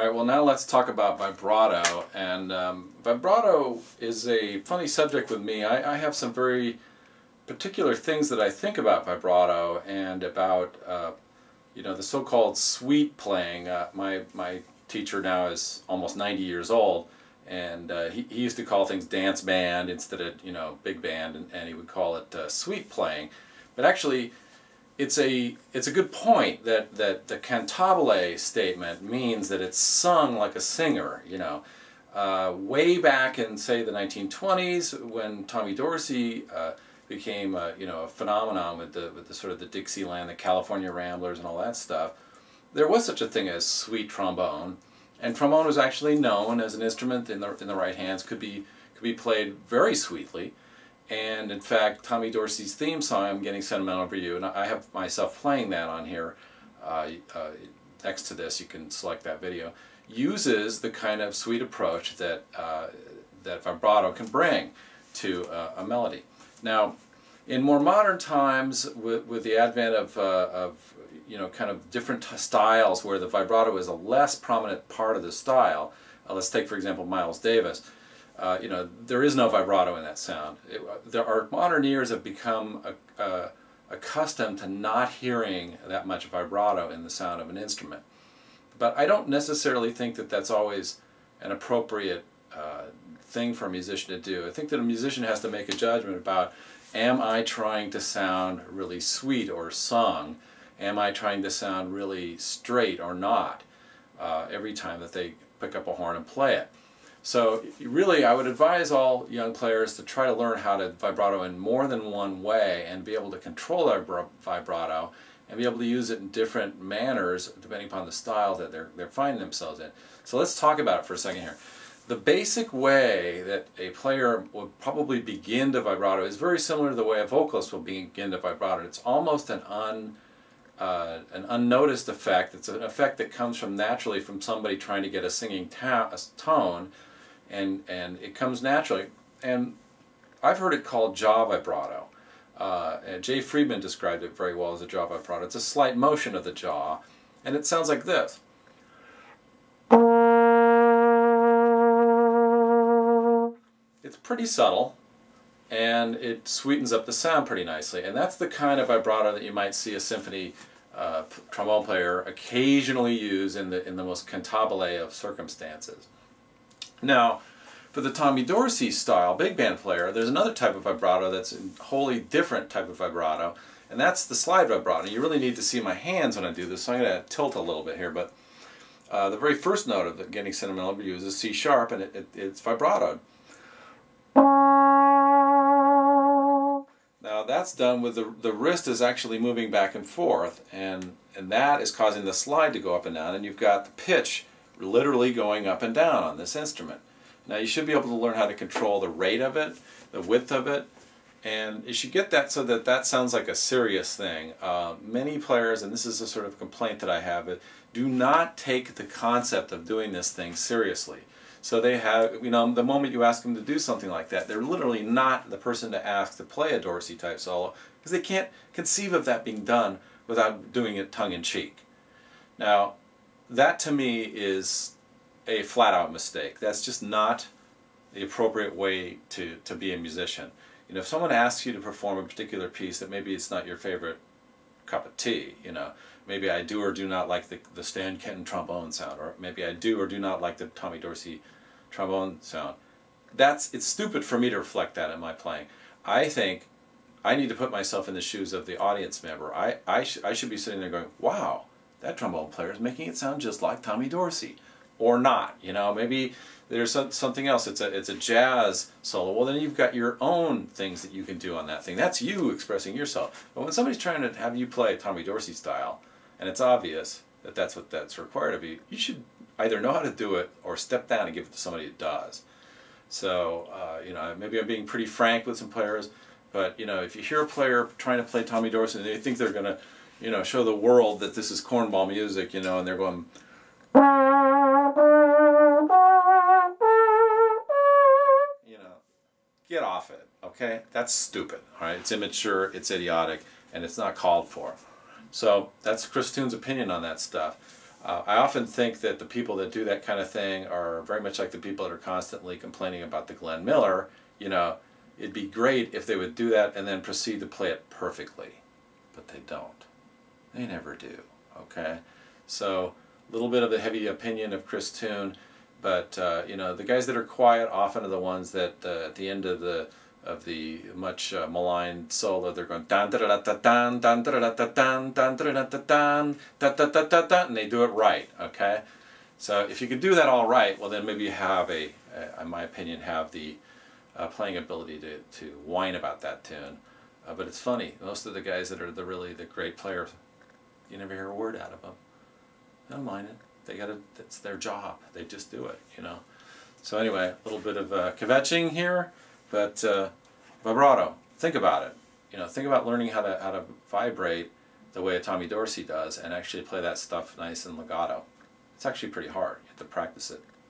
All right, well now let's talk about vibrato. And vibrato is a funny subject with me. I have some very particular things that I think about vibrato and about you know, the so-called sweet playing. My teacher now is almost 90 years old, and he used to call things dance band instead of, you know, big band, and he would call it sweet playing. But actually, it's a good point that the cantabile statement means that it's sung like a singer. You know, way back in, say, the 1920s, when Tommy Dorsey became you know, a phenomenon with the sort of the Dixieland, the California Ramblers, and all that stuff, there was such a thing as sweet trombone, and trombone was actually known as an instrument in the right hands could be played very sweetly. And in fact, Tommy Dorsey's theme song, "I'm Getting Sentimental Over You," and I have myself playing that on here next to this. You can select that video. Uses the kind of sweet approach that that vibrato can bring to a melody. Now, in more modern times, with the advent of you know, kind of different styles where the vibrato is a less prominent part of the style. Let's take, for example, Miles Davis. You know, there is no vibrato in that sound. Our modern ears have become accustomed to not hearing that much vibrato in the sound of an instrument. But I don't necessarily think that that's always an appropriate thing for a musician to do. I think that a musician has to make a judgment about, am I trying to sound really sweet or sung? Am I trying to sound really straight or not? Every time that they pick up a horn and play it. So really, I would advise all young players to try to learn how to vibrato in more than one way and be able to control their vibrato and be able to use it in different manners depending upon the style that they're finding themselves in. So let's talk about it for a second here. The basic way that a player would probably begin to vibrato is very similar to the way a vocalist will begin to vibrato. It's almost an unnoticed effect. It's an effect that comes from naturally from somebody trying to get a singing tone, and it comes naturally. And I've heard it called jaw vibrato. Jay Friedman described it very well as a jaw vibrato. It's a slight motion of the jaw, and it sounds like this. It's pretty subtle, and it sweetens up the sound pretty nicely. And that's the kind of vibrato that you might see a symphony trombone player occasionally use in the most cantabile of circumstances. Now, for the Tommy Dorsey style big band player, there's another type of vibrato that's a wholly different type of vibrato, and that's the slide vibrato. You really need to see my hands when I do this, so I'm going to tilt a little bit here, but the very first note of the Getting Sentimental Over You is a C sharp, and it's vibratoed. Now that's done with the wrist is actually moving back and forth, and that is causing the slide to go up and down, and you've got the pitch literally going up and down on this instrument. Now you should be able to learn how to control the rate of it, the width of it, and you should get that so that that sounds like a serious thing. Many players, and this is a sort of complaint that I have, do not take the concept of doing this thing seriously. So they have, you know, the moment you ask them to do something like that, they're literally not the person to ask to play a Dorsey type solo, because they can't conceive of that being done without doing it tongue-in-cheek. Now, that to me is a flat-out mistake. That's just not the appropriate way to be a musician. You know, if someone asks you to perform a particular piece that maybe it's not your favorite cup of tea, you know, maybe I do or do not like the Stan Kenton trombone sound, or maybe I do or do not like the Tommy Dorsey trombone sound. It's stupid for me to reflect that in my playing. I think I need to put myself in the shoes of the audience member. I should be sitting there going, wow, that trombone player is making it sound just like Tommy Dorsey. Or not, you know, maybe there's something else. It's a jazz solo. Well, then you've got your own things that you can do on that thing. That's you expressing yourself. But when somebody's trying to have you play Tommy Dorsey style, and it's obvious that that's what that's required of you, you should either know how to do it or step down and give it to somebody that does. So, you know, maybe I'm being pretty frank with some players, but, you know, if you hear a player trying to play Tommy Dorsey and they think they're going to, you know, show the world that this is cornball music, you know, and they're going, you know, get off it, okay? That's stupid, all right? It's immature, it's idiotic, and it's not called for. So that's Chris Toon's opinion on that stuff. I often think that the people that do that kind of thing are very much like the people that are constantly complaining about the Glenn Miller. You know, it'd be great if they would do that and then proceed to play it perfectly, but they don't. They never do. Okay, so a little bit of the heavy opinion of Chris Toon, but you know, the guys that are quiet often are the ones that at the end of the much maligned solo, they're going dan da da da dan dan da da da dan dan da da da dan da da da da da, and they do it right. Okay, so if you could do that all right, well then maybe you have in my opinion, have the playing ability to whine about that tune. But it's funny, most of the guys that are really the great players, you never hear a word out of them. They don't mind it. They gotta. It's their job. They just do it. You know. So anyway, a little bit of kvetching here. But vibrato, think about it. You know, think about learning how to vibrate the way a Tommy Dorsey does and actually play that stuff nice and legato. It's actually pretty hard. You have to practice it.